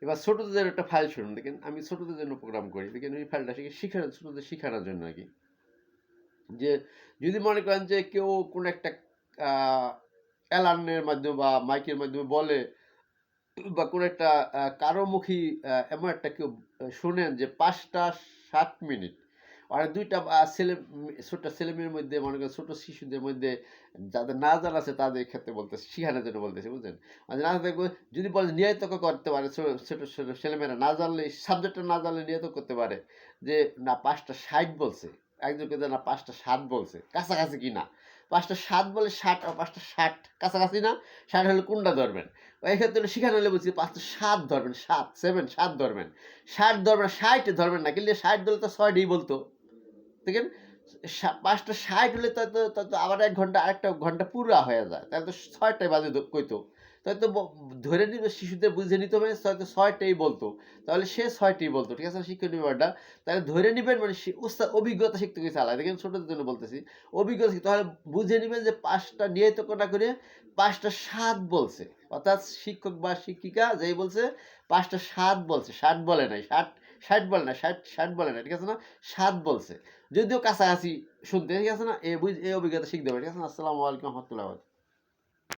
এবার ছোটদের জন্য একটা ফাইল শুনুন, দেখেন আমি ছোটদের জন্য প্রোগ্রাম করি, দেখেন ওই ফাইলটা ছোটদের শিখানোর জন্য আর কি। যে যদি মনে করেন যে কেউ কোনো একটা অ্যালার্মের মাধ্যমে বা মাইকের মাধ্যমে বলে, বা কোনো একটা কারোমুখী এমন একটা কেউ শোনেন যে ৫টা ৭ মিনিট আর ২টা ছেলে ছোট্ট ছেলেমেয়ের মধ্যে মনে করেন ছোট শিশুদের মধ্যে যাদের না জানা আছে তাদের ক্ষেত্রে বলতেছে, শিখানোর জন্য বলতেছে, বুঝলেন? মানে না দেখবো যদি বলে নিয়তজ্ঞ করতে পারে, ছোট ছোট ছেলেমেয়েরা না জানলে, সাবজেক্টটা না জানলে নিয়তজ্ঞ করতে পারে যে না ৫টা ৬০ বলছে, একজনকে না ৫টা ৭ বলছে, কাছাকাছি কি না। ৫টা ৭ বলে ৬০ আর ৫টা ৬০ কাছাকাছি না, ৬০ হলে কোনটা ধরবেন? এই ক্ষেত্রে শিখানো হলে বলছি ৫টা ৭ ধরবেন, ৭ ধরবেন, ৬০ ধরবেন, ৬০ ধরবেন না, কিন্তু ৬০ ধরলে তো ৬টাই বলতো। দেখেন ৫টা ৬০ হলে তো আবার ১ ঘন্টা, আরেকটা ঘন্টা পুরা হয়ে যায়, তাহলে তো ৬টায় বাজে কইতো, তাহলে তো ধরে নিবে, শিশুদের বুঝে নিতে হবে হয়তো ৬টাই বলতো, তাহলে সে ৬টি বলতো, ঠিক আছে? শিক্ষণীয় ব্যাপারটা তাহলে ধরে নিবেন, মানে অভিজ্ঞতা শিখতে গেছে আলাদা, দেখেন ছোটদের জন্য বলতেছি, অভিজ্ঞতা তাহলে বুঝে নিবেন যে ৫টা নিয়তজ্ঞ না করে ৫টা ৭ বলছে, অর্থাৎ শিক্ষক বা শিক্ষিকা যেই বলছে ৫টা ৭ বলছে, ৬০ বলে নাই, ৬০ বলে না, ৬০ বলে না, ঠিক আছে না? ৭ বলছে, যদিও কাছাকাছি শুনতে, ঠিক আছে না? এই অভিজ্ঞতা শিখতে হবে, ঠিক আছে না? আসসালামু আলাইকুম রহমতুল্লাহ।